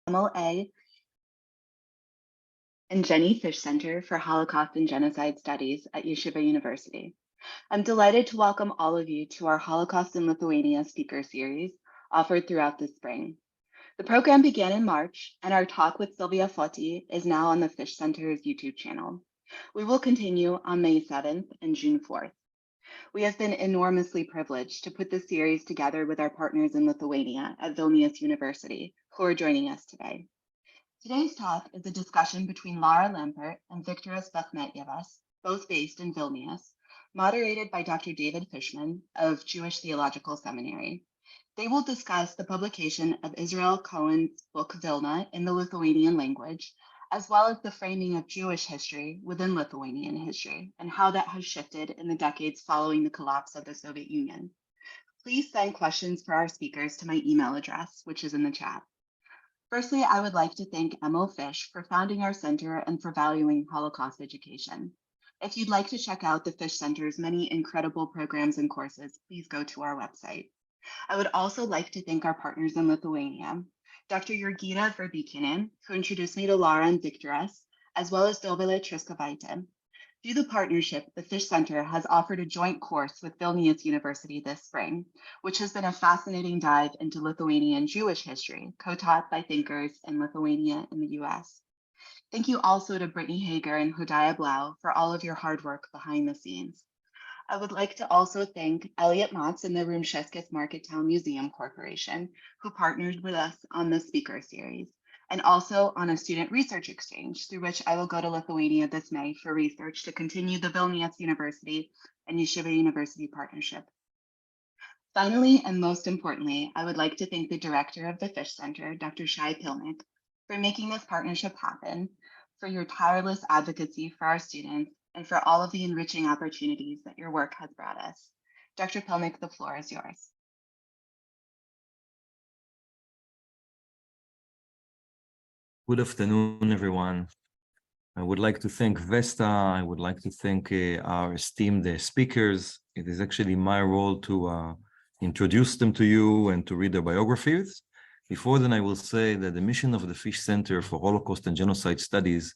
MLA and Jenny Fish Center for Holocaust and Genocide Studies at Yeshiva University. I'm delighted to welcome all of you to our Holocaust in Lithuania speaker series offered throughout the spring. The program began in March, and our talk with Sylvia Foti is now on the Fish Center's YouTube channel. We will continue on May 7th and June 4th. We have been enormously privileged to put this series together with our partners in Lithuania at Vilna University, who are joining us today. Today's talk is a discussion between Lara Lempert and Viktoras Bachmetjevas, both based in Vilnius, moderated by Dr. David Fishman of Jewish Theological Seminary. They will discuss the publication of Israel Cohen's book Vilna in the Lithuanian language, as well as the framing of Jewish history within Lithuanian history and how that has shifted in the decades following the collapse of the Soviet Union. Please send questions for our speakers to my email address, which is in the chat. Firstly, I would like to thank M.O. Fish for founding our center and for valuing Holocaust education. If you'd like to check out the Fish Center's many incredible programs and courses, please go to our website. I would also like to thank our partners in Lithuania, Dr. Jurgita Verbikinen, who introduced me to Lara and Viktoras, as well as Dovile Triskovaite. Through the partnership, the Fish Center has offered a joint course with Vilnius University this spring, which has been a fascinating dive into Lithuanian Jewish history, co-taught by thinkers in Lithuania and the US. Thank you also to Brittany Hager and Hodiah Blau for all of your hard work behind the scenes. I would like to also thank Elliot Motz and the Rumsheskis Marketown Museum Corporation, who partnered with us on the speaker series, and also on a student research exchange through which I will go to Lithuania this May for research to continue the Vilnius University and Yeshiva University partnership. Finally, and most importantly, I would like to thank the director of the Fish Center, Dr. Shai Pilnik, for making this partnership happen, for your tireless advocacy for our students, and for all of the enriching opportunities that your work has brought us. Dr. Pilnik, the floor is yours. Good afternoon, everyone. I would like to thank Vesta. I would like to thank our esteemed speakers. It is actually my role to introduce them to you and to read their biographies. Before then, I will say that the mission of the Fish Center for Holocaust and Genocide Studies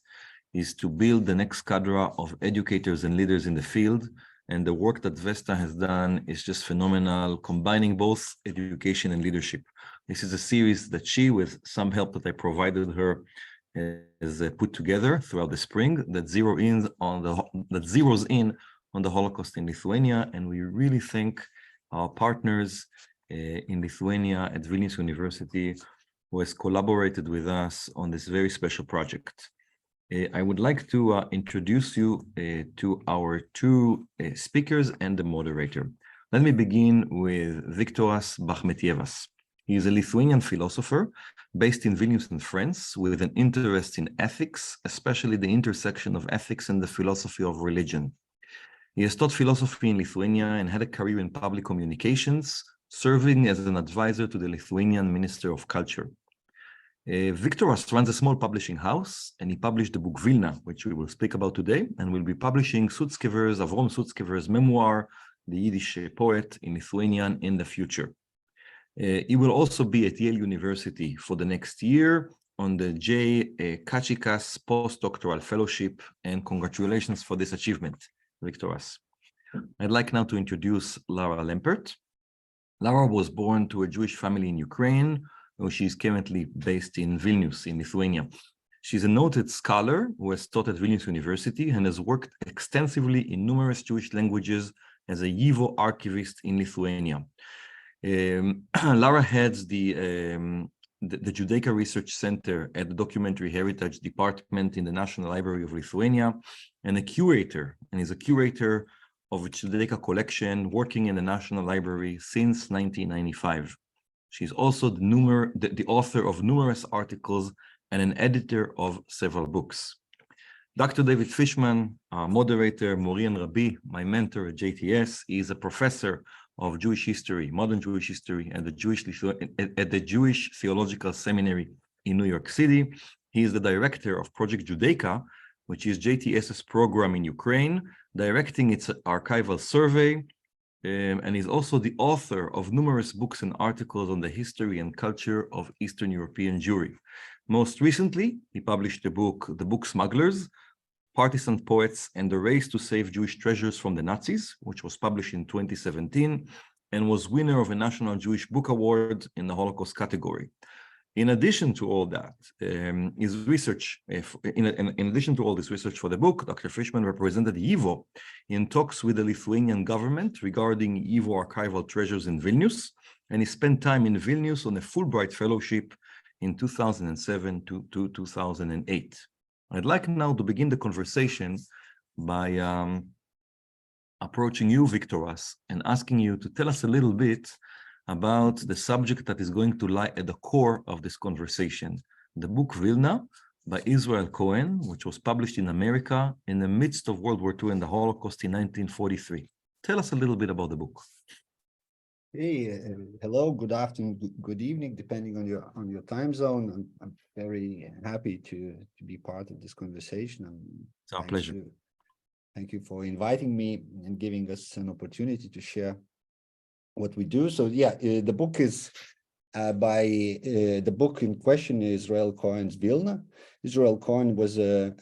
is to build the next cadre of educators and leaders in the field. And the work that Vesta has done is just phenomenal, combining both education and leadership. This is a series that she, with some help that I provided her, has put together throughout the spring that zeroes in on the Holocaust in Lithuania. And we really thank our partners in Lithuania at Vilnius University, who has collaborated with us on this very special project. I would like to introduce you to our two speakers and the moderator. Let me begin with Viktoras Bachmetjevas. He is a Lithuanian philosopher based in Vilnius in France with an interest in ethics, especially the intersection of ethics and the philosophy of religion. He has taught philosophy in Lithuania and had a career in public communications, serving as an advisor to the Lithuanian Minister of Culture. Viktoras runs a small publishing house, and he published the book Vilna, which we will speak about today, and will be publishing Avrom Sutskever's memoir, The Yiddish Poet in Lithuanian, in the future. He will also be at Yale University for the next year on the J. Kachikas postdoctoral fellowship, and congratulations for this achievement, Viktoras. I'd like now to introduce Lara Lempert. Lara was born to a Jewish family in Ukraine. She is currently based in Vilnius, in Lithuania. She's a noted scholar who has taught at Vilnius University and has worked extensively in numerous Jewish languages as a YIVO archivist in Lithuania. Lara heads the Judaica Research Center at the Documentary Heritage Department in the National Library of Lithuania, and is a curator of a Judaica collection working in the National Library since 1995. She's also the author of numerous articles and an editor of several books. Dr. David Fishman, our moderator, Mori and Rabbi, my mentor at JTS, is a professor of Jewish history, modern Jewish history, at the Jewish Theological Seminary in New York City. He is the director of Project Judaica, which is JTS's program in Ukraine, directing its archival survey, and is also the author of numerous books and articles on the history and culture of Eastern European Jewry. Most recently, he published the book Smugglers, Partisan Poets and the Race to Save Jewish Treasures from the Nazis, which was published in 2017 and was winner of a National Jewish Book Award in the Holocaust category. In addition to all that, his research, in addition to all this research for the book, Dr. Fishman represented YIVO in talks with the Lithuanian government regarding YIVO archival treasures in Vilnius, and he spent time in Vilnius on a Fulbright fellowship in 2007 to 2008. I'd like now to begin the conversation by approaching you, Viktoras, and asking you to tell us a little bit about the subject that is going to lie at the core of this conversation, the book Vilna by Israel Cohen, which was published in America in the midst of World War II and the Holocaust in 1943. Tell us a little bit about the book. Hey, hello, good afternoon, good evening, depending on your time zone. I'm very happy to be part of this conversation. It's our pleasure. Thank you for inviting me and giving us an opportunity to share what we do. So yeah, the book is the book in question is Israel Cohen's Vilna. Israel Cohen was a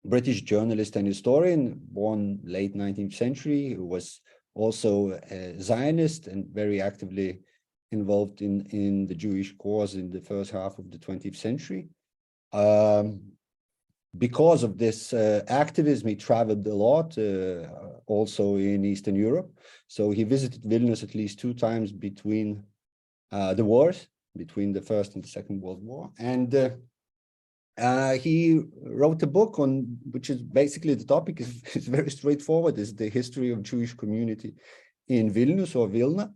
British journalist and historian born late 19th century, who was also a Zionist and very actively involved in the Jewish cause in the first half of the 20th century. Because of this activism, he traveled a lot, also in Eastern Europe. So he visited Vilnius at least 2 times between the wars, between the First and the Second World War. And he wrote a book on, which is basically the topic is very straightforward, is the history of Jewish community in Vilnius or Vilna.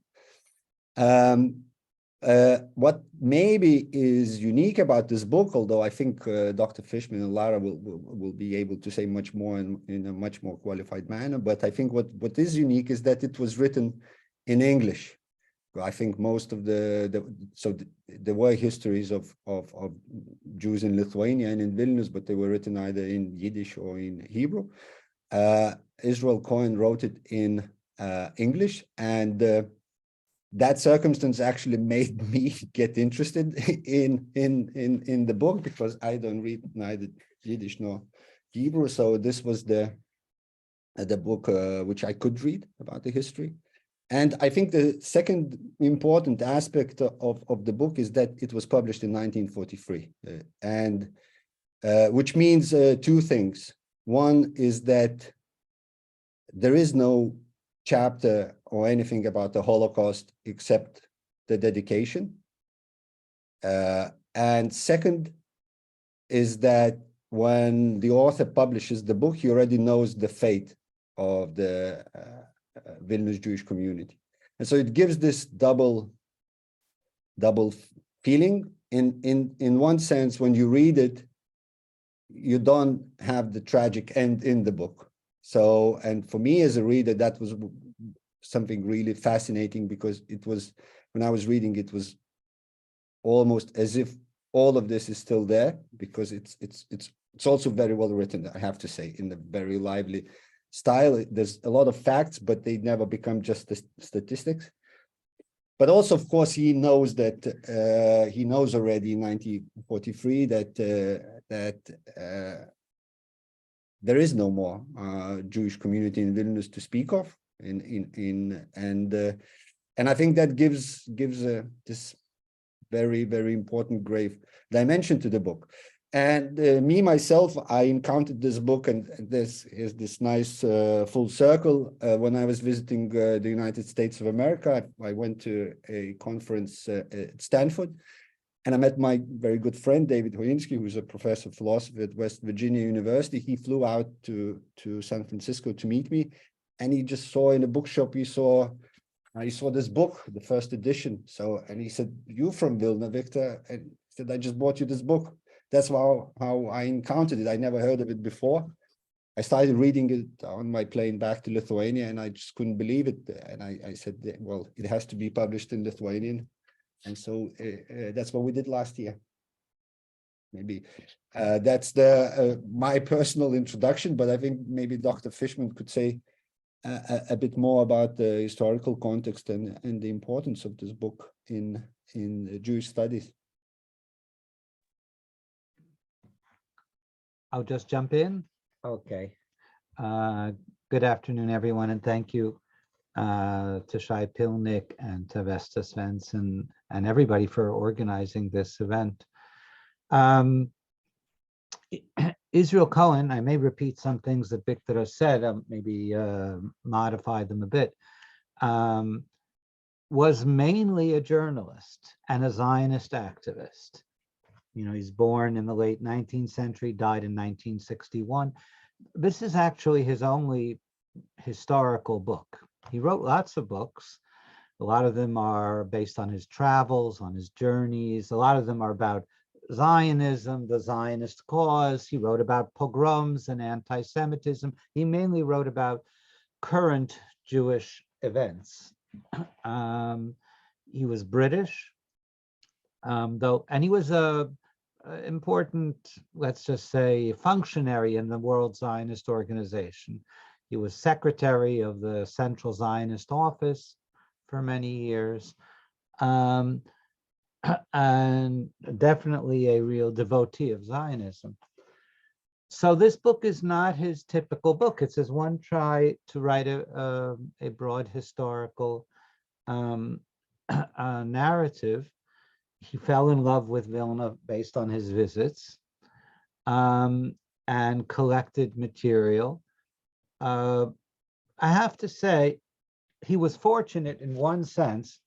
What maybe is unique about this book, although I think Dr. Fishman and Lara will be able to say much more in a much more qualified manner, but I think what is unique is that it was written in English. I think most of there were histories of Jews in Lithuania and in Vilnius, but they were written either in Yiddish or in Hebrew. Israel Cohen wrote it in English, and that circumstance actually made me get interested in the book, because I don't read neither Yiddish nor Hebrew. So this was the book which I could read about the history. And I think the second important aspect of the book is that it was published in 1943, and which means 2 things. One is that there is no chapter or anything about the Holocaust except the dedication. And second is that when the author publishes the book, he already knows the fate of the Vilnius Jewish community. And so it gives this double feeling. In one sense, when you read it, you don't have the tragic end in the book. So, and for me as a reader, that was something really fascinating, because it was, when I was reading, it was almost as if all of this is still there, because it's also very well written, I have to say, in a very lively style. There's a lot of facts, but they never become just the statistics. But also, of course, he knows that he knows already in 1943 that there is no more Jewish community in Vilnius to speak of. And I think that gives this very, very important grave dimension to the book. And me, myself, I encountered this book, and this is this nice full circle. When I was visiting the United States of America, I went to a conference at Stanford, and I met my very good friend, David Hoyinsky, who's a professor of philosophy at West Virginia University. He flew out to San Francisco to meet me, and he just saw in a bookshop, he saw this book, the first edition. So, and he said, "You from Vilna, Victor?" And he said, "I just bought you this book." That's how I encountered it. I never heard of it before. I started reading it on my plane back to Lithuania, and I just couldn't believe it. And I said, well, it has to be published in Lithuanian. And so that's what we did last year. Maybe that's my personal introduction, but I think maybe Dr. Fishman could say a bit more about the historical context and the importance of this book in Jewish studies. I'll just jump in. Okay. Good afternoon, everyone, and thank you to Shai Pilnik and to Vesta Svensson and everybody for organizing this event. Israel Cohen, I may repeat some things that Viktoras said, maybe modify them a bit, was mainly a journalist and a Zionist activist. You know, he's born in the late 19th century, died in 1961. This is actually his only historical book. He wrote lots of books. A lot of them are based on his travels, on his journeys. A lot of them are about Zionism, the Zionist cause. He wrote about pogroms and anti-Semitism. He mainly wrote about current Jewish events. He was British, though, and he was a important, let's just say, functionary in the World Zionist Organization. He was secretary of the Central Zionist Office for many years, and definitely a real devotee of Zionism. So this book is not his typical book. It's his one try to write a broad historical narrative. He fell in love with Vilna based on his visits, and collected material. I have to say, he was fortunate in one sense.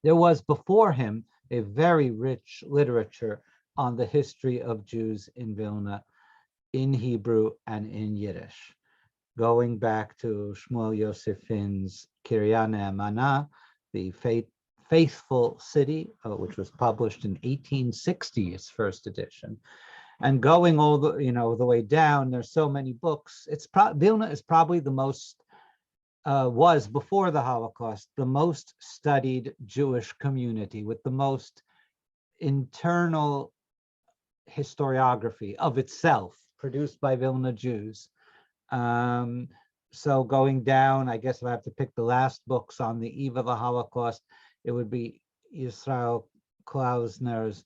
There was before him a very rich literature on the history of Jews in Vilna, in Hebrew and in Yiddish, going back to Shmuel Yosefin's Kiryat Ne'emana, the Faithful City, which was published in 1860, its first edition, and going all the the way down. There's so many books. Vilna is probably the most was before the Holocaust the most studied Jewish community with the most internal historiography of itself produced by Vilna Jews. So going down, I guess if I have to pick the last books on the eve of the Holocaust, it would be Israel Klausner's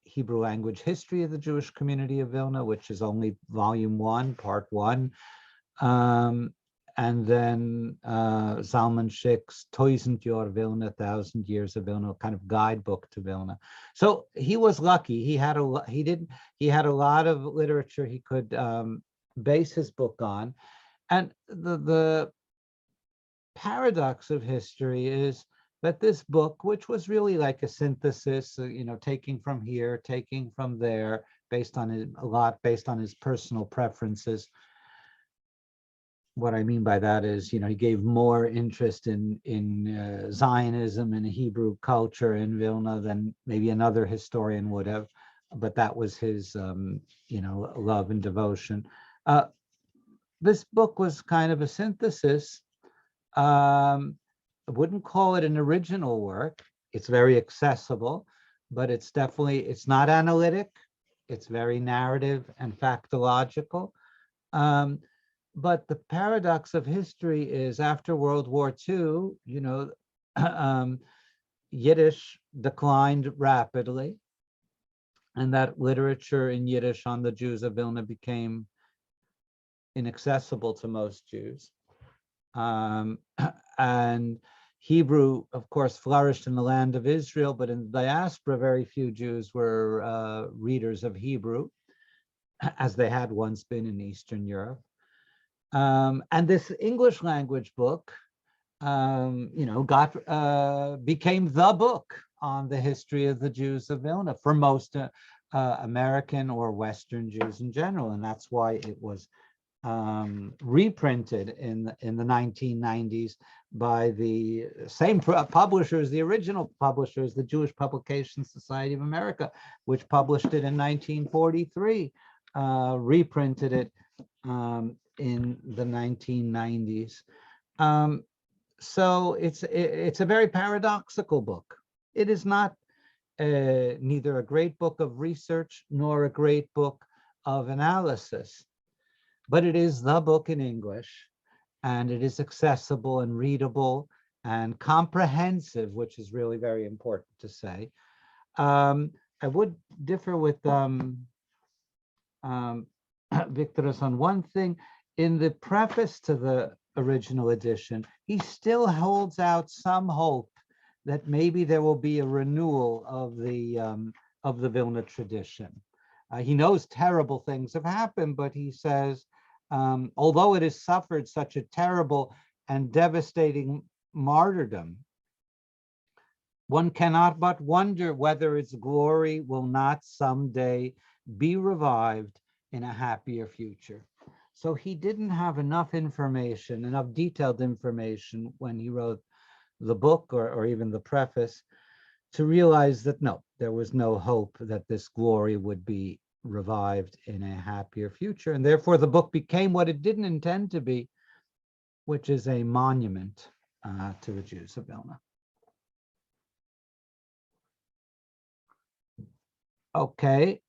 Hebrew language history of the Jewish community of Vilna, which is only volume 1, part 1. And then Zalman Schick's Tausend Jahr Vilna, 1,000 Years of Vilna, kind of guidebook to Vilna. So he was lucky. He had a lot of literature he could base his book on. And the paradox of history is that this book, which was really like a synthesis, taking from here, taking from there, based on his personal preferences. What I mean by that is, he gave more interest in Zionism and Hebrew culture in Vilna than maybe another historian would have, but that was his, love and devotion. This book was kind of a synthesis. I wouldn't call it an original work. It's very accessible, but it's not analytic. It's very narrative and factological. But the paradox of history is after World War II, Yiddish declined rapidly, and that literature in Yiddish on the Jews of Vilna became inaccessible to most Jews. And Hebrew, of course, flourished in the land of Israel, but in the diaspora, very few Jews were readers of Hebrew, as they had once been in Eastern Europe. And this English language book, became the book on the history of the Jews of Vilna for most American or Western Jews in general, and that's why it was reprinted in the 1990s by the same publishers, the original publishers, the Jewish Publication Society of America, which published it in 1943, reprinted it in the 1990s. So it's a very paradoxical book. It is not neither a great book of research nor a great book of analysis, but it is the book in English, and it is accessible and readable and comprehensive, which is really very important to say. I would differ with Viktoras, on one thing. In the preface to the original edition, he still holds out some hope that maybe there will be a renewal of the Vilna tradition. He knows terrible things have happened, but he says, although it has suffered such a terrible and devastating martyrdom, one cannot but wonder whether its glory will not someday be revived in a happier future. So he didn't have enough information, enough detailed information when he wrote the book or even the preface to realize that no, there was no hope that this glory would be revived in a happier future. And therefore the book became what it didn't intend to be, which is a monument to the Jews of Vilna. Okay.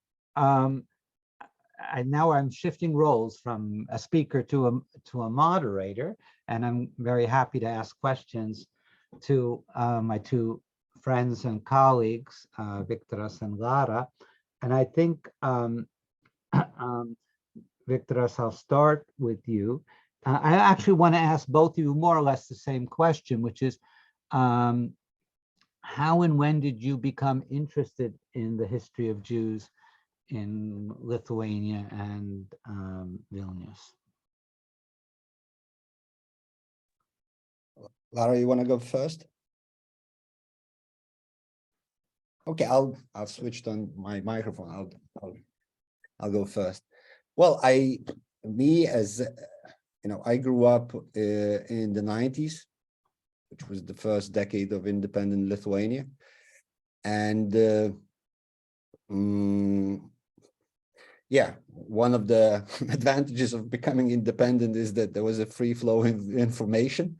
Now I'm shifting roles from a speaker to a moderator, and I'm very happy to ask questions to my two friends and colleagues, Viktoras and Lara. And I think, Viktoras, I'll start with you. I actually want to ask both of you more or less the same question, which is, how and when did you become interested in the history of Jews in Lithuania and Vilnius? Lara, you want to go first? Okay, I'll switch on my microphone. I'll go first. Well, I grew up in the 90s, which was the first decade of independent Lithuania, and yeah, one of the advantages of becoming independent is that there was a free flow of information.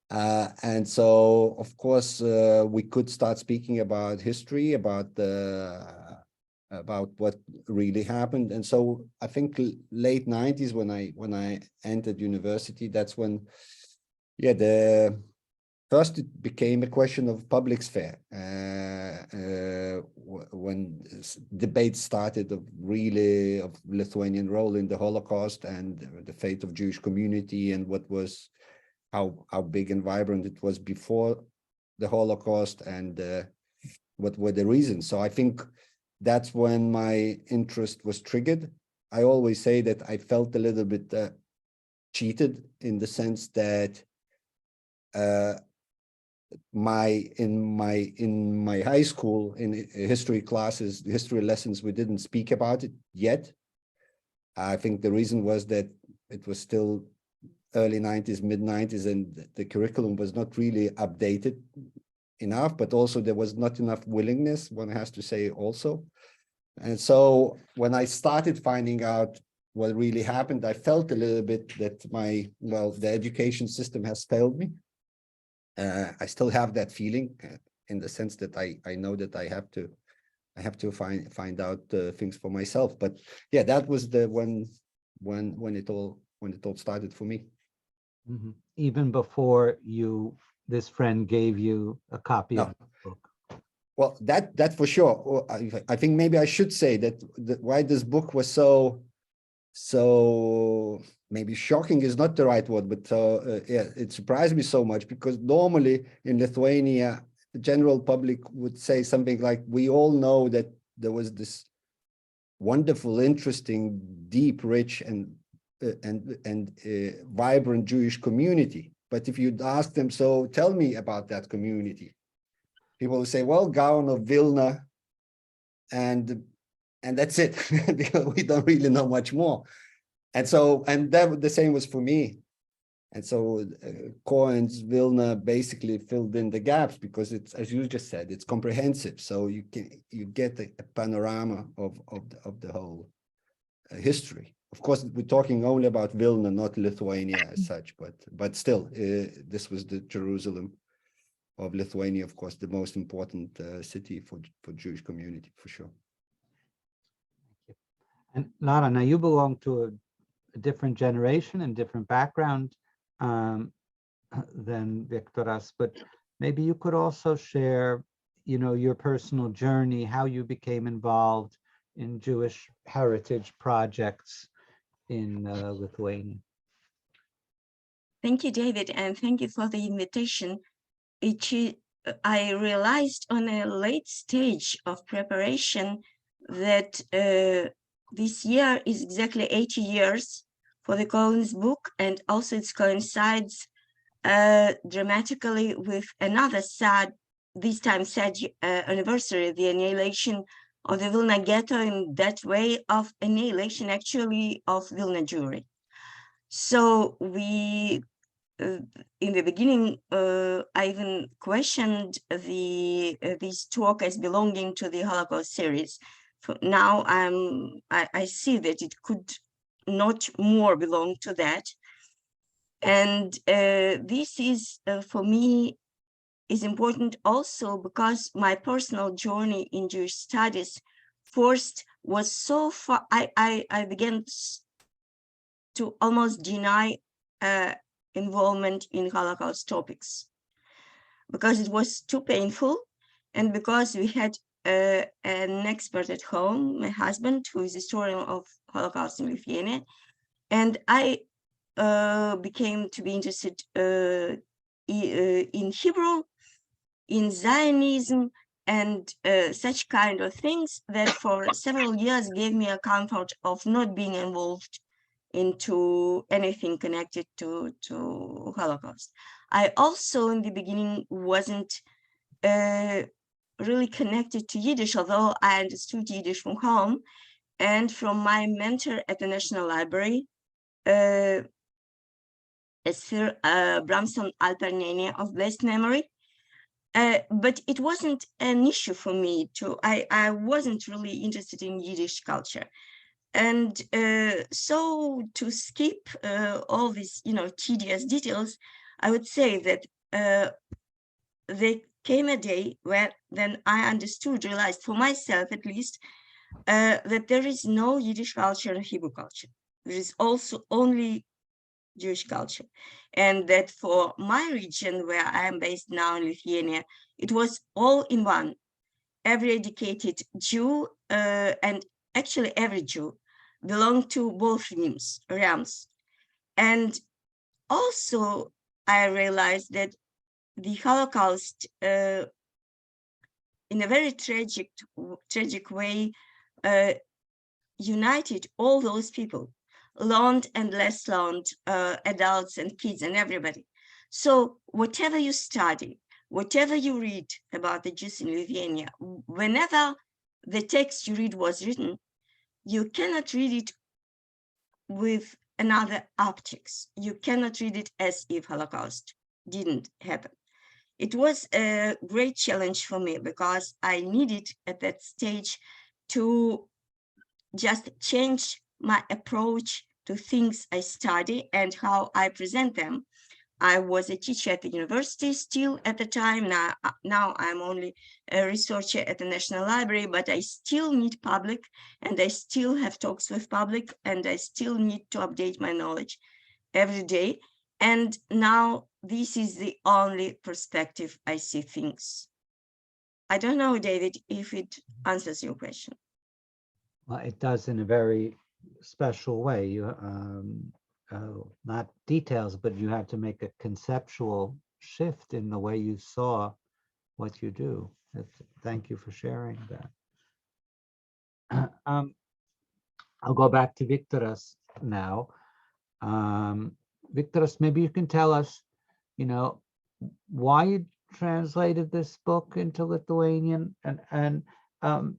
And so, of course, we could start speaking about history, about what really happened. And so I think late 90s when I entered university, that's when, first it became a question of public sphere, when debates started of Lithuanian role in the Holocaust and the fate of Jewish community and how big and vibrant it was before the Holocaust and what were the reasons. So I think that's when my interest was triggered. I always say that I felt a little bit cheated in the sense that in my high school, in history classes, history lessons, we didn't speak about it yet. I think the reason was that it was still early 90s, mid 90s, and the curriculum was not really updated enough, but also there was not enough willingness, one has to say also. And so when I started finding out what really happened, I felt a little bit that the education system has failed me. I still have that feeling in the sense that I know that I have to find out things for myself. But yeah, that was the when it all started for me. Mm-hmm. Even before this friend gave you a copy of the book. Well, that for sure. I think maybe I should say that why this book was so maybe shocking is not the right word, but yeah, it surprised me so much because normally in Lithuania, the general public would say something like, we all know that there was this wonderful, interesting, deep, rich, and vibrant Jewish community. But if you'd ask them, so tell me about that community, people will say, well, Gaon of Vilna, and that's it. Because we don't really know much more. And so, and that the same was for me. And so Cohen's Vilna basically filled in the gaps because it's, as you just said, it's comprehensive. So you get a panorama of the whole history. Of course, we're talking only about Vilna, not Lithuania as such, but still, this was the Jerusalem of Lithuania, of course, the most important city for Jewish community, for sure. And Lara, now you belong to a different generation and different background than Viktoras, but maybe you could also share, your personal journey, how you became involved in Jewish heritage projects in Lithuania. Thank you, David, and thank you for the invitation. I realized on a late stage of preparation that this year is exactly 80 years for the Cohen's book, and also it coincides dramatically with another sad, this time sad anniversary, the annihilation of the Vilna ghetto, in that way of annihilation actually of Vilna Jewry. So we, in the beginning, I even questioned this talk as belonging to the Holocaust series. Now I see that it could not more belong to that. And this is, for me, is important also because my personal journey in Jewish studies first was so far, I began to almost deny involvement in Holocaust topics because it was too painful, and because we had an expert at home, my husband, who is a historian of Holocaust in Lithuania, and I became to be interested in Hebrew, in Zionism, and such kind of things that for several years gave me a comfort of not being involved into anything connected to Holocaust. I also in the beginning wasn't really connected to Yiddish, although I understood Yiddish from home and from my mentor at the National Library, Sir Bramson Alpernania of blessed memory. But it wasn't an issue for me I wasn't really interested in Yiddish culture. And so to skip all these, tedious details, I would say that there came a day where then I understood, realized for myself at least, that there is no Yiddish culture and Hebrew culture. There is also only Jewish culture. And that for my region, where I am based now in Lithuania, it was all in one. Every educated Jew, and actually every Jew, belonged to both realms. And also I realized that the Holocaust, in a very tragic way, united all those people, learned and less learned, adults and kids and everybody. So whatever you study, whatever you read about the Jews in Lithuania, whenever the text you read was written, you cannot read it with another optics. You cannot read it as if Holocaust didn't happen. It was a great challenge for me because I needed at that stage to just change my approach to things I study and how I present them. I was a teacher at the university still at the time. Now I'm only a researcher at the National Library, but I still need public, and I still have talks with public, and I still need to update my knowledge every day. And now this is the only perspective I see things. I don't know, David, if it answers your question. Well, it does in a very special way. You not details, but you have to make a conceptual shift in the way you saw what you do. Thank you for sharing that. I'll go back to Viktoras now. Viktoras, maybe you can tell us, why you translated this book into Lithuanian, and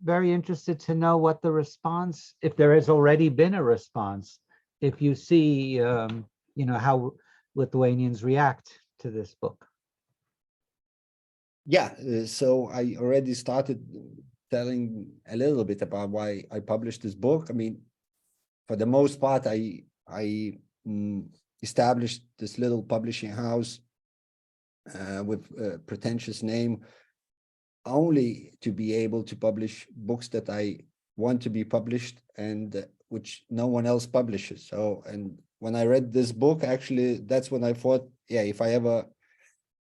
very interested to know what the response, if there has already been a response, if you see, how Lithuanians react to this book. Yeah, so I already started telling a little bit about why I published this book. I mean, for the most part, I established this little publishing house with a pretentious name only to be able to publish books that I want to be published and which no one else publishes. So, and when I read this book, actually, that's when I thought, yeah, if I ever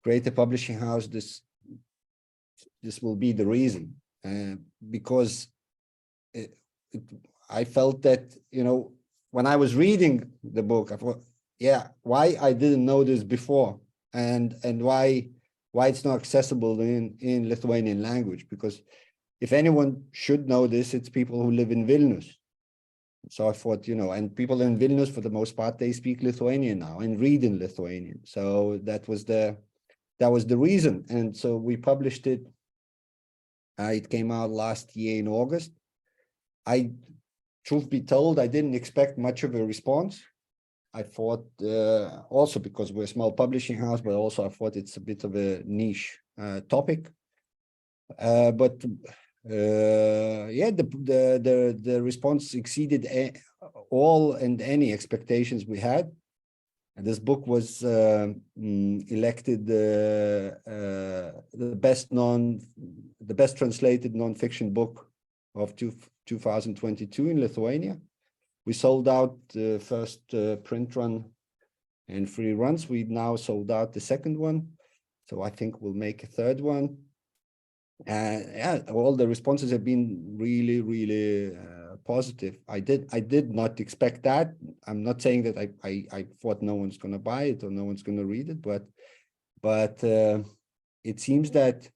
create a publishing house, this will be the reason, because I felt that, you know, when I was reading the book, I thought, yeah, why I didn't know this before, and why it's not accessible in Lithuanian language, because if anyone should know this, it's people who live in Vilnius. So I thought, you know, and people in Vilnius, for the most part, they speak Lithuanian now and read in Lithuanian. So that was the reason. And so we published it. It came out last year in August. Truth be told, I didn't expect much of a response. I thought, also because we're a small publishing house, but also I thought it's a bit of a niche topic. But yeah, the response exceeded all and any expectations we had. And this book was elected the best translated nonfiction book of 2022 in Lithuania. We sold out the first print run and 3 runs. We've now sold out the second one, so I think we'll make a third one. Yeah, all the responses have been really positive. I did not expect that. I'm not saying that I thought no one's going to buy it or no one's going to read it, but it seems that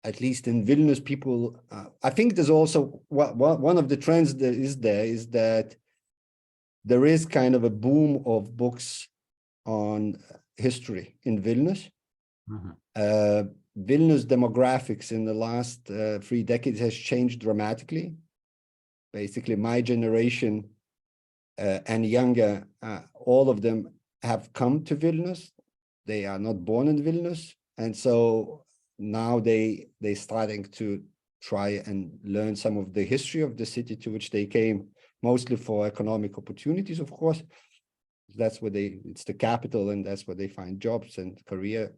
at least in Vilnius, people, I think there's also one of the trends that is that there is kind of a boom of books on history in Vilnius. Mhm. Vilnius demographics in the last 3 decades has changed dramatically. Basically, my generation and younger, all of them have come to Vilnius. They are not born in Vilnius, and so now they starting to try and learn some of the history of the city to which they came, mostly for economic opportunities, of course. That's where it's the capital, and that's where they find jobs and career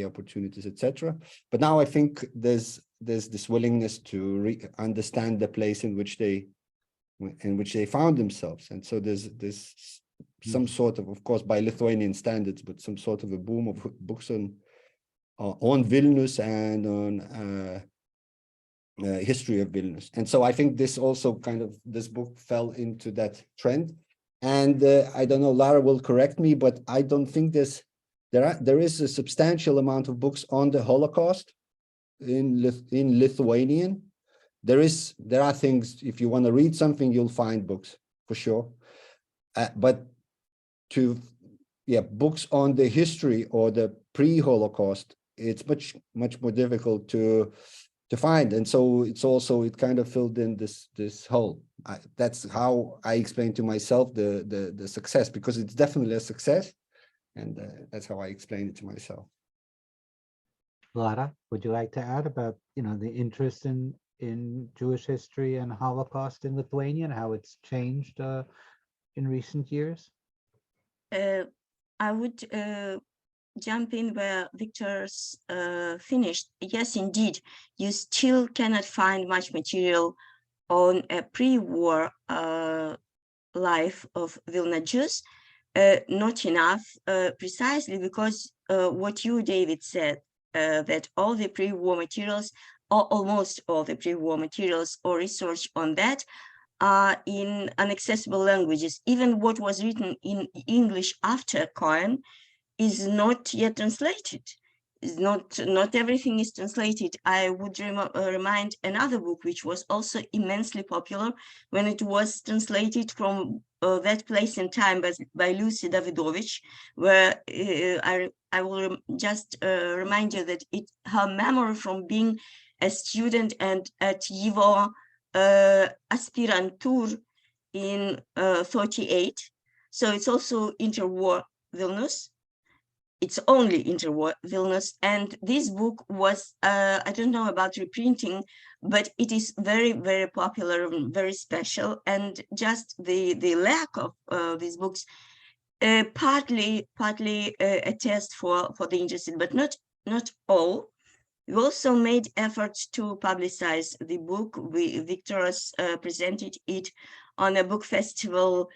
opportunities, etc. But now I think there's this willingness to understand the place in which they found themselves, and so there's some sort of course, by Lithuanian standards, but some sort of a boom of books on Vilnius and on history of Vilnius. And so I think this book fell into that trend. And I don't know, Lara will correct me, but I don't think there is a substantial amount of books on the Holocaust in Lithuanian. There are things, if you want to read something, you'll find books for sure. But books on the history or the pre-Holocaust, it's much more difficult to find, and so it kind of filled in this hole. That's how I explain to myself the success, because it's definitely a success, and that's how I explain it to myself. Lara, would you like to add about the interest in Jewish history and Holocaust in Lithuania and how it's changed in recent years? I would jump in where Viktoras finished. Yes, indeed, you still cannot find much material on a pre-war life of Vilna Jews. Not enough, precisely because what you, David, said, that all the pre-war materials, or almost all the pre-war materials or research on that, are in inaccessible languages. Even what was written in English after Cohen is not yet translated. Is not everything is translated. I would remind another book which was also immensely popular when it was translated from That Place and Time by Lucy Davidovich, where I will just remind you that her memory from being a student and at YIVO aspirantur in 38. So it's also interwar Vilnius. It's only interwar Vilnius, and this book was, I don't know about reprinting, but it is very, very popular and very special. And just the lack of these books partly a test for the interested, but not all. We also made efforts to publicize the book. Viktoras presented it on a book festival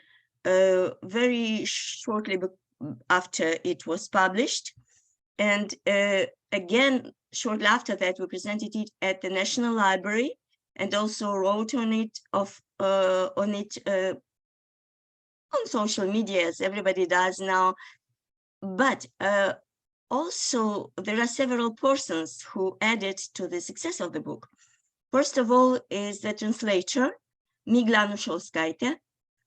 very shortly after it was published. And again, shortly after that, we presented it at the National Library and also wrote on it on social media, as everybody does now. But also there are several persons who added to the success of the book. First of all is the translator, Migla Anušauskaitė,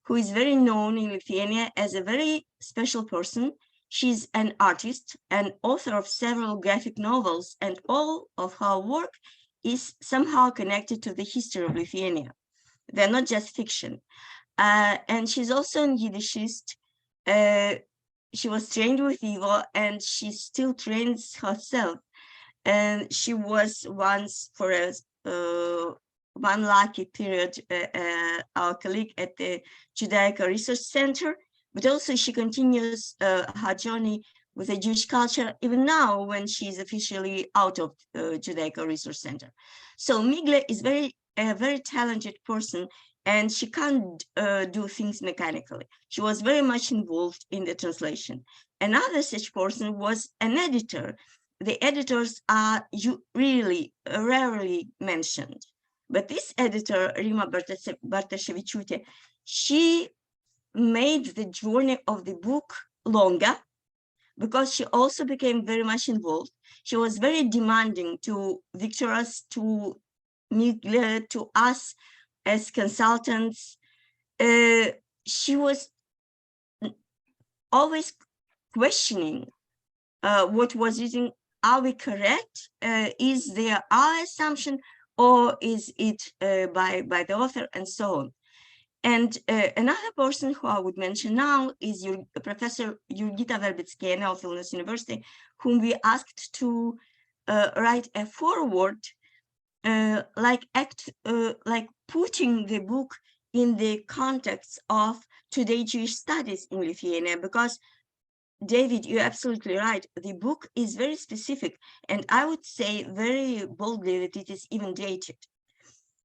who is very known in Lithuania as a very special person. She's an artist and author of several graphic novels, and all of her work is somehow connected to the history of Lithuania. They're not just fiction. And she's also an Yiddishist. She was trained with Ivo, and she still trains herself. And she was once, for one lucky period, our colleague at the Judaica Research Center, but also she continues her journey with the Jewish culture even now when she's officially out of Judaica Research Center. So Migla is a very talented person, and she can't do things mechanically. She was very much involved in the translation. Another such person was an editor. The editors are really rarely mentioned. But this editor, Rima Bartashevičiūtė, she made the journey of the book longer because she also became very much involved. She was very demanding to Viktoras, to Migla, to us as consultants. She was always questioning what was written. Are we correct? Is there our assumption, or is it by the author, and so on? And another person who I would mention now is Professor Jurgita Verbickienė of Vilnius University, whom we asked to write a foreword, like putting the book in the context of today's Jewish studies in Lithuania, because David, you're absolutely right. The book is very specific, and I would say very boldly that it is even dated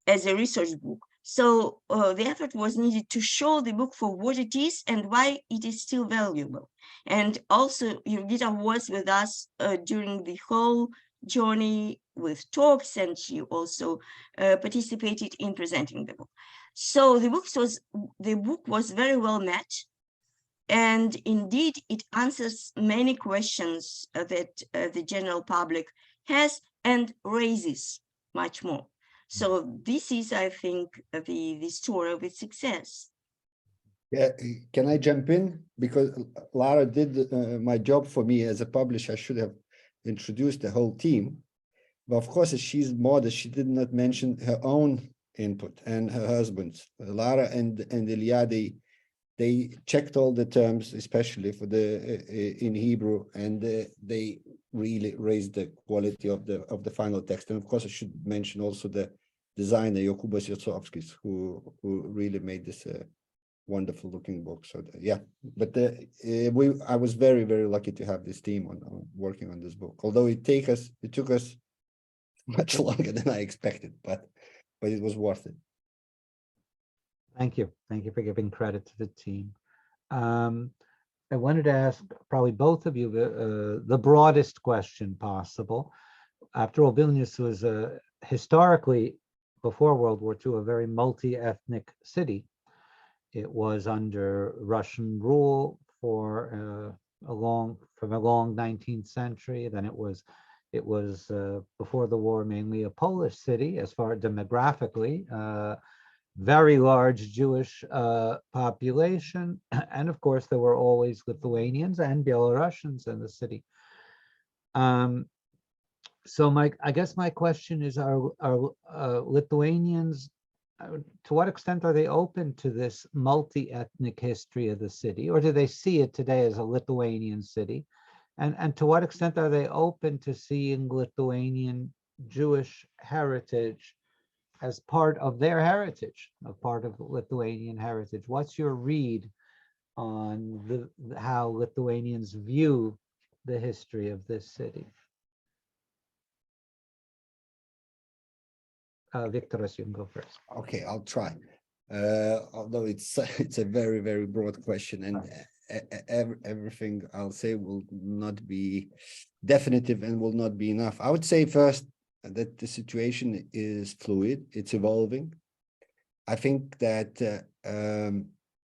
as a research book. So the effort was needed to show the book for what it is and why it is still valuable. And also, Jurgita was with us during the whole journey with talks, and she also participated in presenting the book. So the book was very well met. And indeed, it answers many questions that the general public has and raises much more. So this is, I think, the story of its success. Yeah, can I jump in? Because Lara did my job for me as a publisher. I should have introduced the whole team. But of course, as she's modest, she did not mention her own input and her husband's. Lara and Ilya, they checked all the terms, especially for in Hebrew, and they really raised the quality of the final text. And of course, I should mention also the designer Jokūbas Jocovskis, who really made this wonderful looking book. So yeah, but I was very, very lucky to have this team on working on this book. Although it took us much longer than I expected, but it was worth it. Thank you. Thank you for giving credit to the team. I wanted to ask probably both of you the broadest question possible. After all, Vilnius was historically, before World War II, a very multi-ethnic city. It was under Russian rule from a long 19th century. Then it was before the war mainly a Polish city, as far demographically. Very large Jewish population, and of course there were always Lithuanians and Belarusians in the city. So I guess my question is: Are Lithuanians, to what extent are they open to this multi-ethnic history of the city, or do they see it today as a Lithuanian city? And to what extent are they open to seeing Lithuanian Jewish heritage as part of their heritage, a part of Lithuanian heritage? What's your read on how Lithuanians view the history of this city? Viktoras, you can go first. Okay, I'll try. Although it's a very, very broad question, and everything I'll say will not be definitive and will not be enough. I would say first, that the situation is fluid, it's evolving. I think that,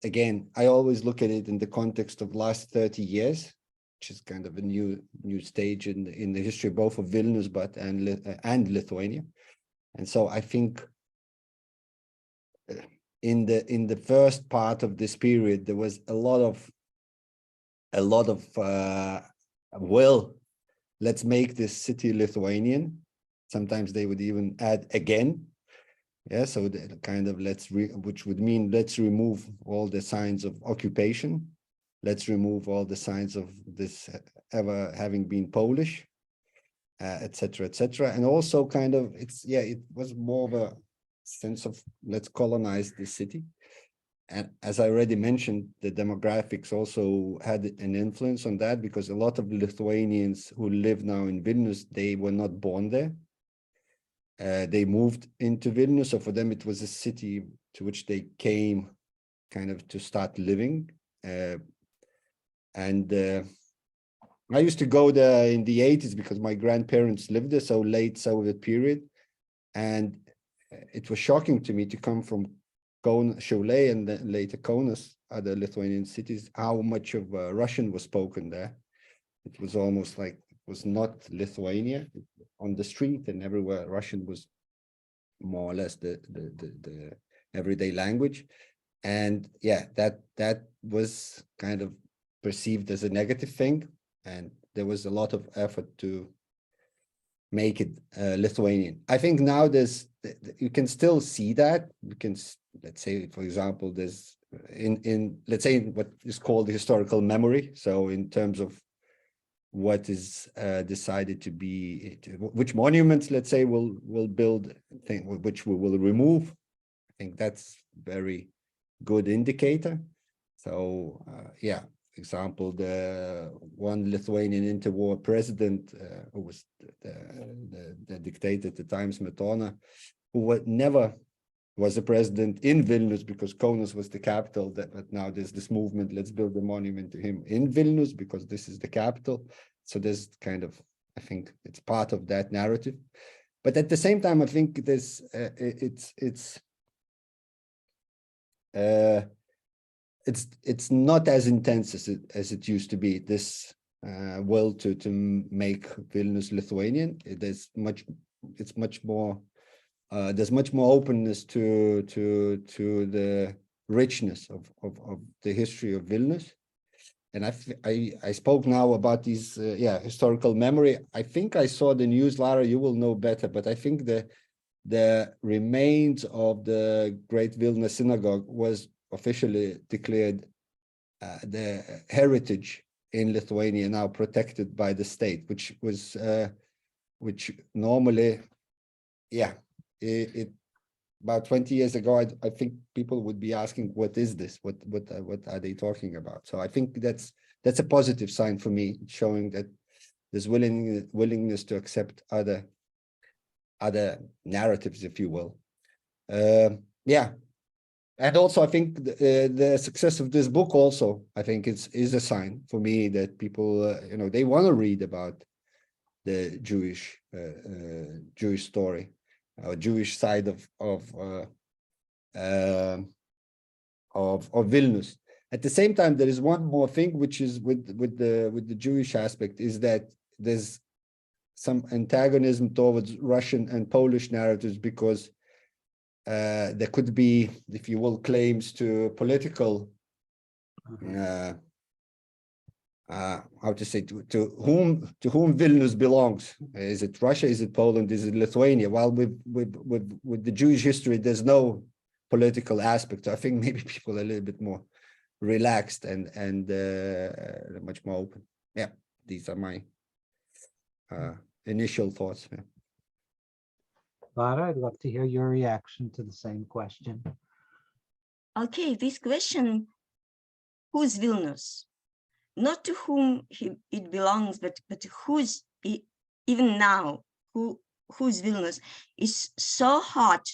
again, I always look at it in the context of last 30 years, which is kind of a new stage in the history both of Vilnius and Lithuania. And so I think in the first part of this period, there was a lot of well, let's make this city Lithuanian. Sometimes they would even add again. Yeah, so the kind of which would mean let's remove all the signs of occupation. Let's remove all the signs of this ever having been Polish, etc., etc. And also kind of it was more of a sense of let's colonize the city. And as I already mentioned, the demographics also had an influence on that, because a lot of Lithuanians who live now in Vilnius, they were not born there. They moved into Vilnius, so for them it was a city to which they came kind of to start living. And I used to go there in the 80s because my grandparents lived there, so late Soviet period. And it was shocking to me to come from Šiauliai and then later Kaunas, other Lithuanian cities, how much of Russian was spoken there. It was almost like it was not Lithuania. On the street and everywhere, Russian was more or less the everyday language. And yeah, that was kind of perceived as a negative thing. And there was a lot of effort to make it Lithuanian. I think now you can still see that. You can, let's say, for example, there's let's say what is called the historical memory. So in terms of what is decided to be, which monuments, let's say, will build, which we will remove. I think that's very good indicator. So yeah, for example, the one Lithuanian interwar president who was the dictator at the time, Smetona, who never was a president in Vilnius because Kaunas was the capital. But now there's this movement, let's build a monument to him in Vilnius because this is the capital. So there's kind of, I think it's part of that narrative. But at the same time, I think there's it's not as intense as it used to be. This will to make Vilnius Lithuanian. It's much more. There's much more openness to the richness of the history of Vilnius. And I spoke now about these historical memory. I think I saw the news, Lara, you will know better, but I think the remains of the Great Vilna Synagogue was officially declared the heritage in Lithuania, now protected by the state, which was which normally, about 20 years ago, I think people would be asking, what is this? What are they talking about? So I think that's a positive sign for me, showing that there's willingness to accept other narratives, if you will. And also I think the success of this book also, I think is a sign for me that people, they want to read about the Jewish story, Jewish side of Vilnius. At the same time, there is one more thing, which is with the Jewish aspect, is that there's some antagonism towards Russian and Polish narratives, because there could be, if you will, claims to political, how to say, to whom Vilnius belongs. Is it Russia? Is it Poland? Is it Lithuania? While with the Jewish history, there's no political aspect. So I think maybe people are a little bit more relaxed and much more open. Yeah, these are my initial thoughts. Yeah. Lara, I'd love to hear your reaction to the same question. Okay, this question, who's Vilnius? Not to whom it belongs, but who's, even now, who's Vilnius is so hot,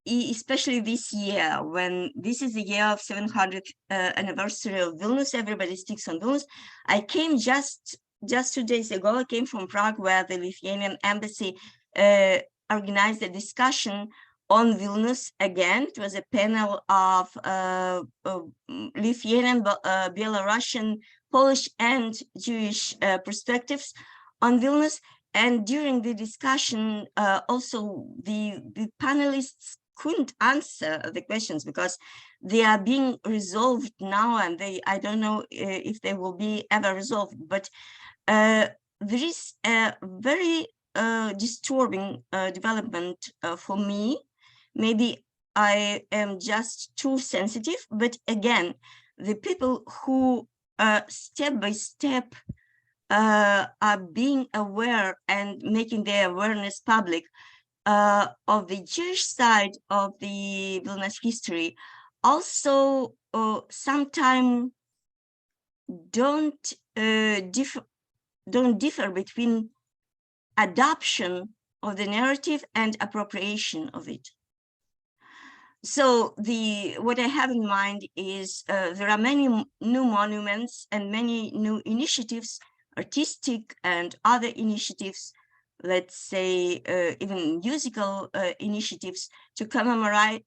especially this year, when this is the year of 700th anniversary of Vilnius. Everybody sticks on Vilnius. I came just 2 days ago. I came from Prague, where the Lithuanian embassy organized a discussion on Vilnius again. It was a panel of Lithuanian, Belarusian, Polish, and Jewish perspectives on Vilnius. And during the discussion, also the panelists couldn't answer the questions because they are being resolved now, and I don't know if they will be ever resolved. But there is a very disturbing development for me. Maybe I am just too sensitive, but again, the people who step by step are being aware and making their awareness public of the Jewish side of the Vilna's history also sometimes don't differ between adoption of the narrative and appropriation of it. So what I have in mind is there are many new monuments and many new initiatives, artistic and other initiatives, let's say even musical initiatives to commemorate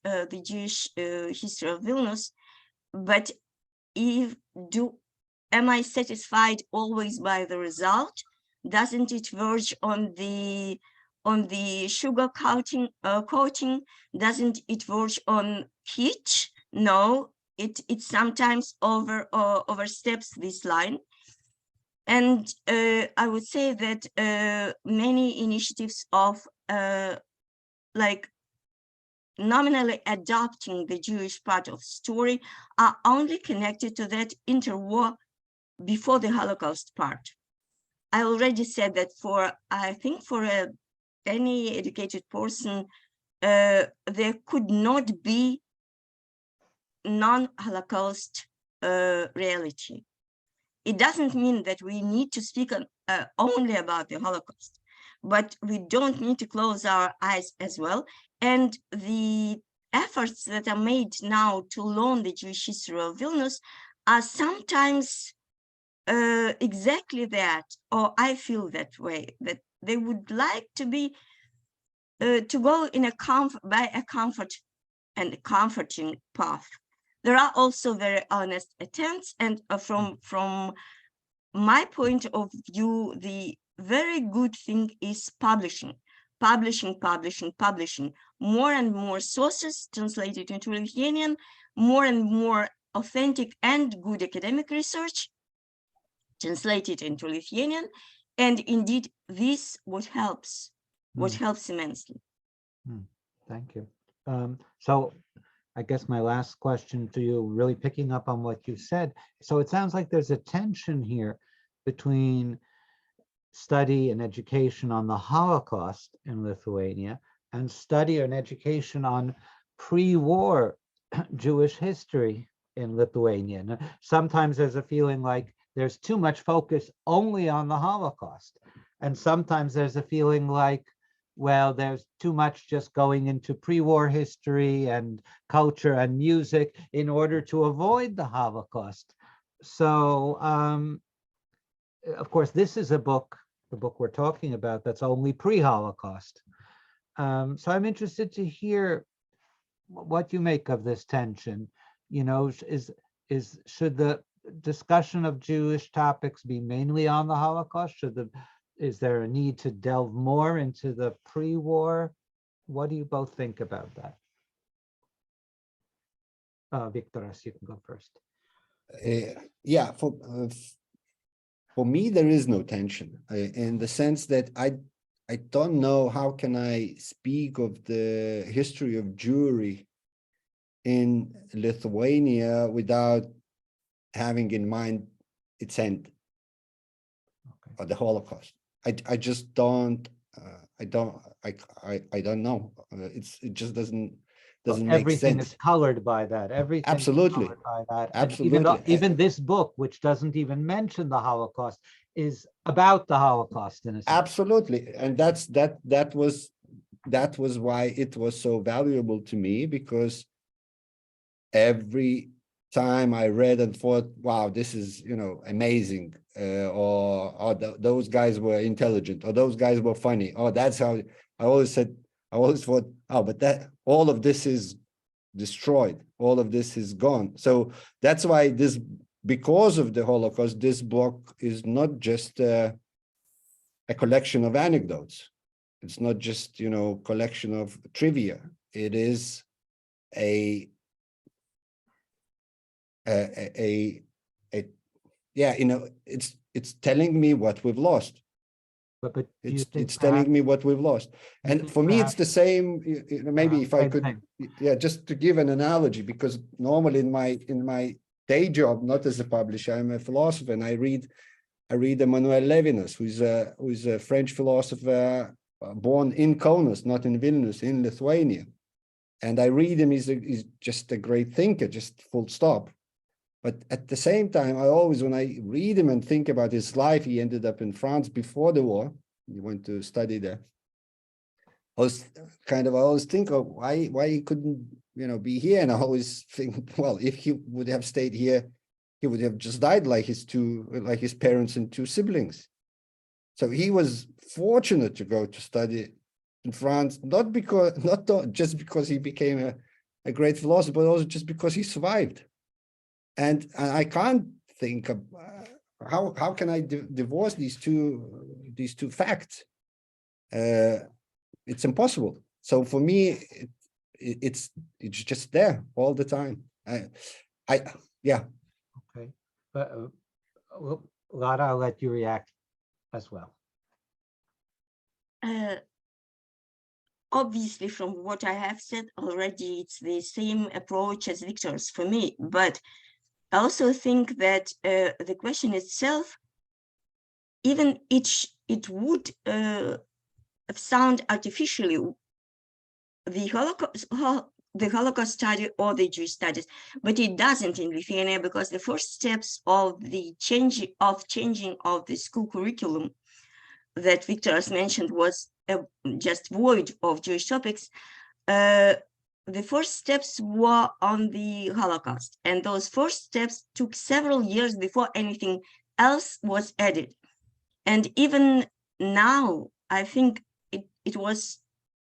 the Jewish history of Vilnius. But am I satisfied always by the result? Doesn't it verge on the sugar coating? Doesn't it verge on kitsch? No, it sometimes oversteps this line. And I would say that many initiatives of like nominally adopting the Jewish part of the story are only connected to that interwar before the Holocaust part. I already said that I think for any educated person, there could not be non-Holocaust reality. It doesn't mean that we need to speak only about the Holocaust, but we don't need to close our eyes as well. And the efforts that are made now to learn the Jewish history of Vilnius are sometimes exactly that, or I feel that way, that they would like to be to go in a comforting path. There are also very honest attempts, and from my point of view, the very good thing is publishing. More and more sources translated into Lithuanian, more and more authentic and good academic research translated into Lithuanian, and indeed this what helps immensely. Thank you. So I guess my last question to you, really picking up on what you said. So it sounds like there's a tension here between study and education on the Holocaust in Lithuania and study and education on pre-war Jewish history in Lithuania. And sometimes there's a feeling like there's too much focus only on the Holocaust. And sometimes there's a feeling like, well, there's too much just going into pre-war history and culture and music in order to avoid the Holocaust. So, of course, this is a book, the book we're talking about, that's only pre-Holocaust. So I'm interested to hear what you make of this tension. You know, should the discussion of Jewish topics be mainly on the Holocaust? Is there a need to delve more into the pre-war? What do you both think about that? Viktoras, you can go first. Yeah, for me, there is no tension in the sense that I don't know how can I speak of the history of Jewry in Lithuania without having in mind its end, or the Holocaust. I just don't. I don't know. It just doesn't make sense. Everything is colored by that. Everything absolutely is colored by that. Absolutely. And even this book, which doesn't even mention the Holocaust, is about the Holocaust in a sense. Absolutely, and that was why it was so valuable to me, because every time I read and thought, wow, this is, amazing. Those guys were intelligent, or those guys were funny. Oh, that's how I always thought, oh, but all of this is destroyed. All of this is gone. So that's why because of the Holocaust, this book is not just a collection of anecdotes. It's not just, collection of trivia. It is it's telling me what we've lost. But do you think It's telling me what we've lost. And for me, it's the same, maybe if I could, just to give an analogy, because normally in my day job, not as a publisher, I'm a philosopher, and I read Emmanuel Levinas, who's a French philosopher born in Kaunas, not in Vilnius, in Lithuania. And I read him, he's just a great thinker, just full stop. But at the same time, when I read him and think about his life, he ended up in France before the war. He went to study there. I always think of why he couldn't, be here. And I always think, well, if he would have stayed here, he would have just died like his parents and two siblings. So he was fortunate to go to study in France, not just because he became a great philosopher, but also just because he survived. And I can't think of how can I divorce these two facts? It's impossible. So for me, it's just there all the time. Yeah. Okay, but Lara, I'll let you react as well. Obviously, from what I have said already, it's the same approach as Viktoras for me, but I also think that the question itself, even it would sound artificially, the Holocaust study or the Jewish studies, but it doesn't in Lithuania, because the first steps of the changing of the school curriculum that Viktoras mentioned was just void of Jewish topics. The first steps were on the Holocaust, and those first steps took several years before anything else was added. And even now, I think it was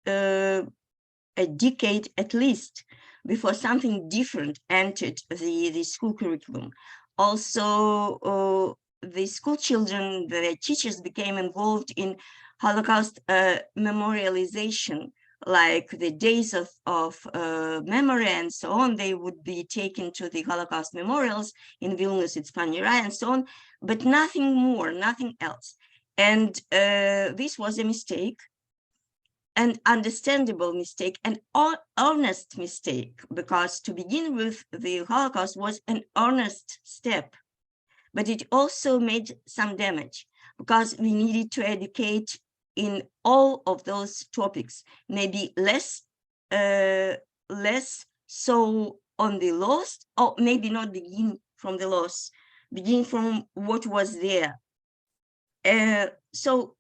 a decade at least before something different entered the school curriculum. Also, the school children, the teachers became involved in Holocaust memorialization, like the days of memory and so on. They would be taken to the Holocaust memorials in Vilnius, it's Panera and so on, but nothing more, nothing else. And this was a mistake, an understandable mistake, an honest mistake, because to begin with, the Holocaust was an honest step, but it also made some damage because we needed to educate in all of those topics, maybe less so on the loss, or maybe not begin from the loss, begin from what was there. So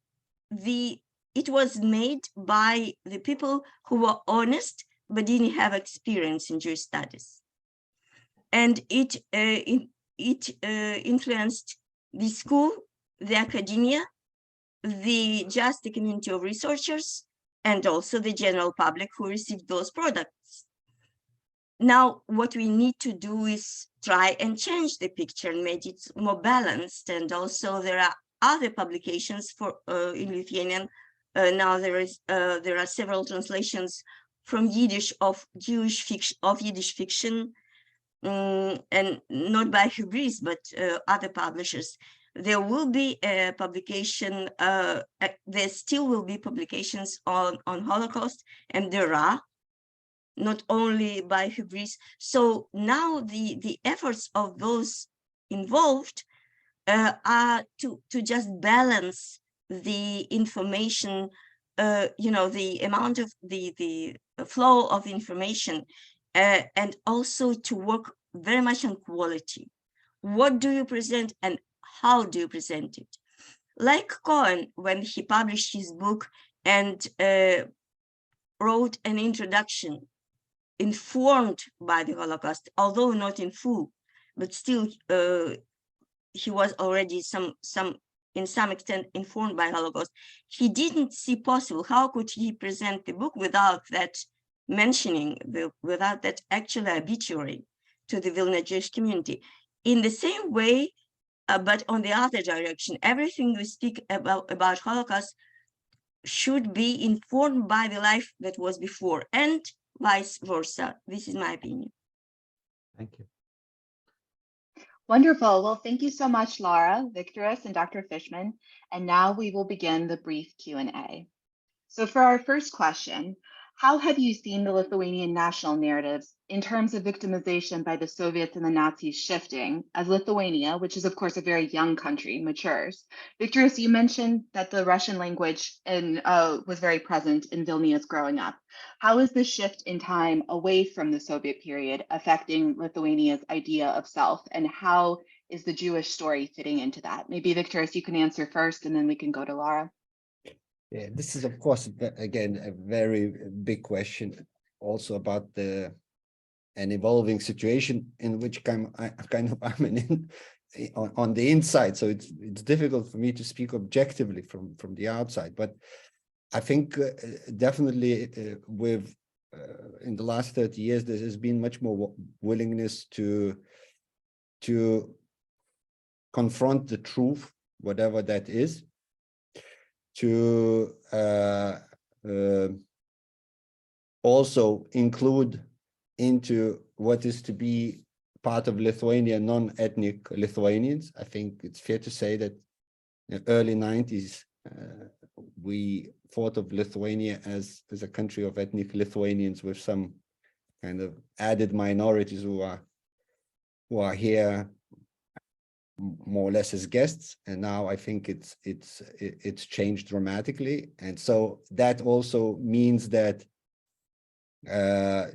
it was made by the people who were honest but didn't have experience in Jewish studies, and it influenced the school, the academia, the just the community of researchers, and also the general public who received those products. Now, what we need to do is try and change the picture and make it more balanced. And also there are other publications for in Lithuanian. Now there are several translations from Yiddish of Jewish fiction, of Yiddish fiction, and not by Hubris, but other publishers. There will be a publication, there still will be publications on Holocaust, and there are, not only by Hubris. So now the efforts of those involved are to just balance the information, the amount of the flow of information, and also to work very much on quality. What do you present and how do you present it? Like Cohen, when he published his book and wrote an introduction informed by the Holocaust, although not in full, but still he was already in some extent informed by Holocaust. He didn't see possible. How could he present the book without that mentioning, without that actual obituary to the Vilna Jewish community? In the same way, but on the other direction, everything we speak about Holocaust should be informed by the life that was before, and vice versa. This is my opinion. Thank you. Wonderful. Well, thank you so much, Lara, Viktoras, and Dr. Fishman. And now we will begin the brief Q&A. So for our first question, how have you seen the Lithuanian national narratives in terms of victimization by the Soviets and the Nazis shifting as Lithuania, which is of course a very young country, matures? Viktoras, you mentioned that the Russian language was very present in Vilnius growing up. How is this shift in time away from the Soviet period affecting Lithuania's idea of self, and how is the Jewish story fitting into that? Maybe Viktoras, you can answer first, and then we can go to Lara. Yeah, this is, of course, again, a very big question, also about an evolving situation in which I'm on the inside. So it's difficult for me to speak objectively from the outside. But I think definitely in the last 30 years, there has been much more willingness to confront the truth, whatever that is, to also include into what is to be part of Lithuania non-ethnic Lithuanians. I think it's fair to say that in the early 90s, we thought of Lithuania as a country of ethnic Lithuanians with some kind of added minorities who are here more or less as guests, and now I think it's changed dramatically. And so that also means that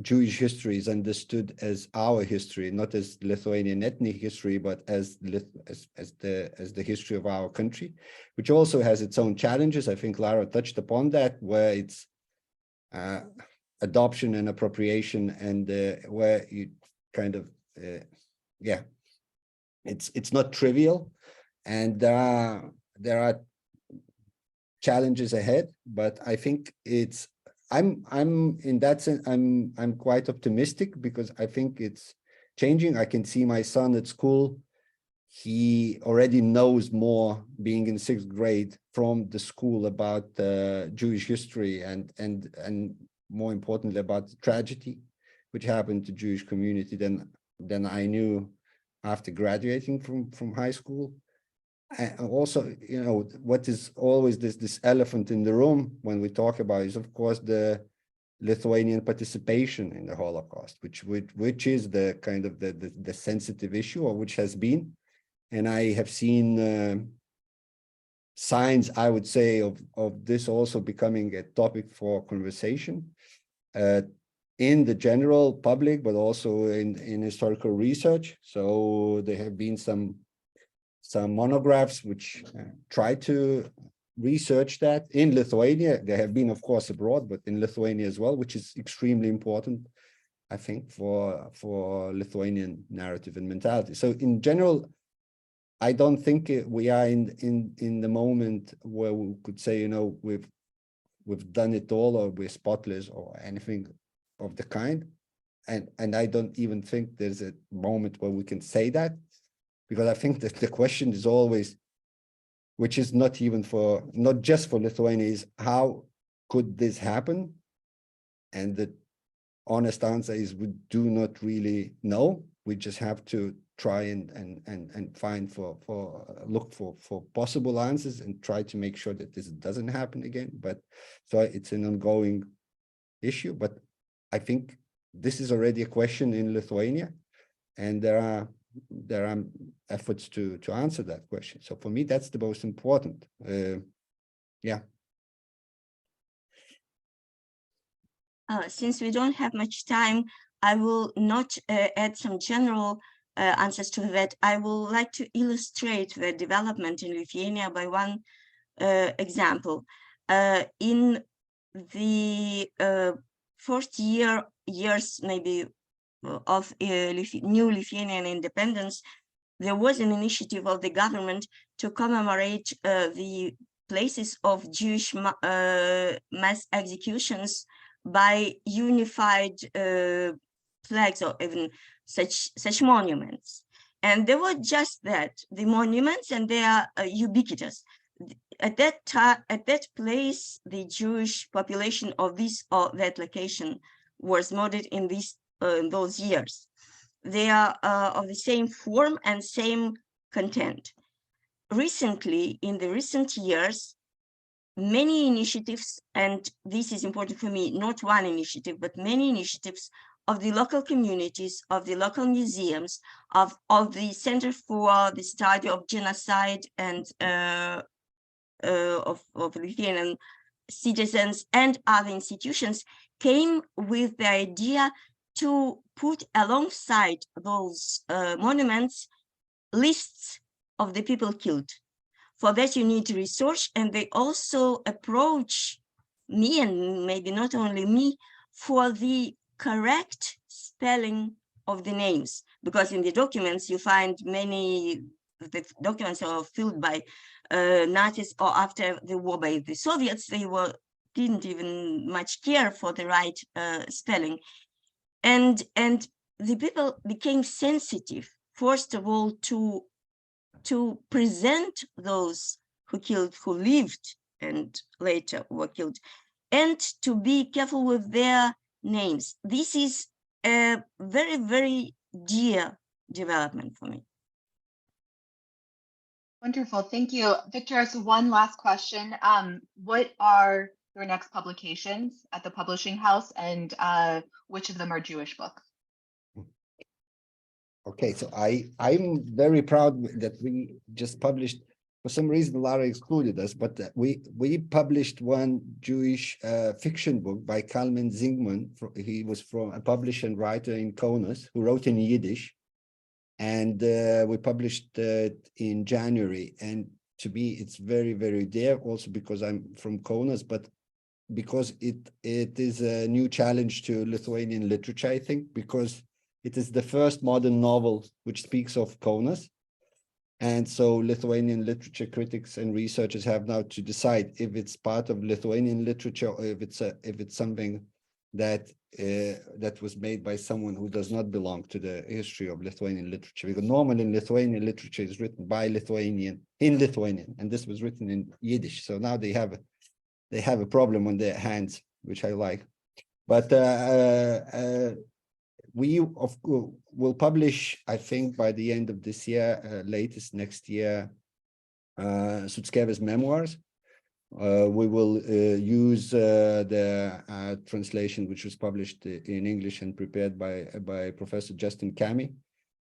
Jewish history is understood as our history, not as Lithuanian ethnic history, but as the history of our country, which also has its own challenges. I think Lara touched upon that, where it's adoption and appropriation, and where you kind of it's not trivial, and there are challenges ahead. But I think I'm in that sense, I'm quite optimistic, because I think it's changing. I can see my son at school. He already knows more, being in 6th grade, from the school about Jewish history and more importantly about the tragedy which happened to Jewish community than I knew after graduating from high school. And also, you know, what is always this elephant in the room when we talk about is, of course, the Lithuanian participation in the Holocaust, which is the kind of the sensitive issue, or which has been. And I have seen signs, I would say, of this also becoming a topic for conversation in the general public, but also in historical research. So there have been some monographs which try to research that in Lithuania. There have been, of course, abroad, but in Lithuania as well, which is extremely important, I think, for Lithuanian narrative and mentality. So in general, I don't think we are in the moment where we could say, you know, we've done it all, or we're spotless, or anything of the kind. And I don't even think there's a moment where we can say that, because I think that the question is always, which is not just for Lithuania, is how could this happen? And the honest answer is we do not really know. We just have to try and find look for possible answers and try to make sure that this doesn't happen again. But so it's an ongoing issue. But I think this is already a question in Lithuania, and there are efforts to answer that question. So for me, that's the most important. Since we don't have much time, I will not add some general answers to that. I would like to illustrate the development in Lithuania by one example. In the first years maybe of new Lithuanian independence, there was an initiative of the government to commemorate the places of Jewish mass executions by unified flags or even such monuments. And they were just that, the monuments, and they are ubiquitous. At that place, the Jewish population of this or that location was murdered in those years. They are of the same form and same content. Recently, in the recent years, many initiatives, and this is important for me, not one initiative, but many initiatives of the local communities, of the local museums, of the Center for the Study of Genocide and of Lithuanian citizens and other institutions came with the idea to put alongside those monuments lists of the people killed. For that, you need research, and they also approach me, and maybe not only me, for the correct spelling of the names, because in the documents you find many, the documents are filled by Nazis or after the war by the Soviets. They didn't even much care for the right spelling. And the people became sensitive, first of all, to present those who lived and later were killed, and to be careful with their names. This is a very, very dear development for me. Wonderful, thank you. Viktoras, one last question. What are your next publications at the publishing house, and which of them are Jewish books? Okay, so I'm very proud that we just published. For some reason, Lara excluded us, but we published one Jewish fiction book by Kalman Zingman. He was from a publisher and writer in Kaunas who wrote in Yiddish, and we published it in January. And to me, it's very, very dear, also because I'm from Kaunas, but because it is a new challenge to Lithuanian literature, I think, because it is the first modern novel which speaks of Kaunas. And so Lithuanian literature critics and researchers have now to decide if it's part of Lithuanian literature or if it's something that that was made by someone who does not belong to the history of Lithuanian literature. Because normally Lithuanian literature is written by Lithuanian, and this was written in Yiddish. So now they have a problem on their hands, which I like. But we will publish, I think, by the end of this year, latest next year, Sutskeva's memoirs. We will use the translation which was published in English and prepared by Professor Justin Kami.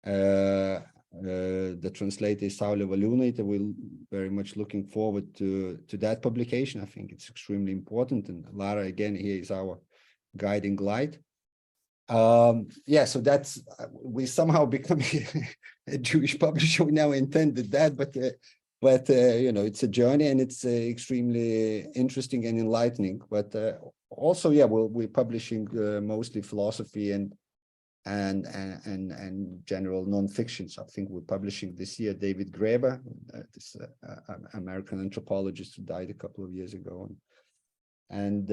The translator is Saulė Valiūnaitė. We're very much looking forward to that publication. I think it's extremely important, and Lara, again, here is our guiding light. Yeah, so that's we somehow become a Jewish publisher. We never intended that, but you know, it's a journey, and it's extremely interesting and enlightening. But also, yeah, we're publishing mostly philosophy and general nonfiction. So I think we're publishing this year David Graeber, this American anthropologist who died a couple of years ago, and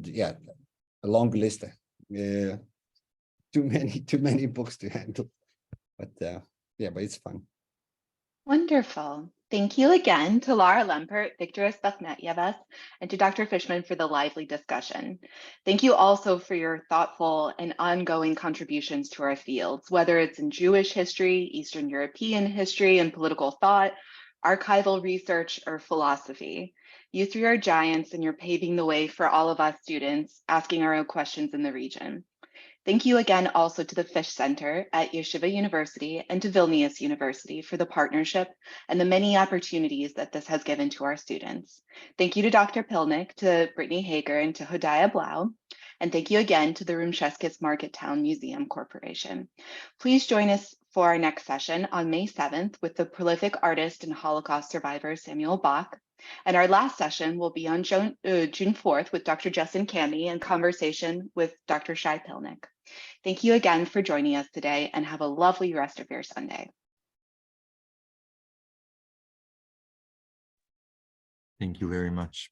yeah, a long list. Too many books to handle, but yeah, but it's fun. Wonderful. Thank you again to Lara Lempert, Viktoras Bachmetjevas, and to Dr. Fishman for the lively discussion. Thank you also for your thoughtful and ongoing contributions to our fields, whether it's in Jewish history, Eastern European history and political thought, archival research, or philosophy. You three are giants, and you're paving the way for all of us students asking our own questions in the region. Thank you again also to the Fish Center at Yeshiva University and to Vilnius University for the partnership and the many opportunities that this has given to our students. Thank you to Dr. Pilnik, to Brittany Hager, and to Hodaya Blau. And thank you again to the Rumšeskis Marketown Museum Corporation. Please join us for our next session on May 7th with the prolific artist and Holocaust survivor Samuel Bach. And our last session will be on June 4th with Dr. Justin Candy in conversation with Dr. Shai Pilnik. Thank you again for joining us today and have a lovely rest of your Sunday. Thank you very much.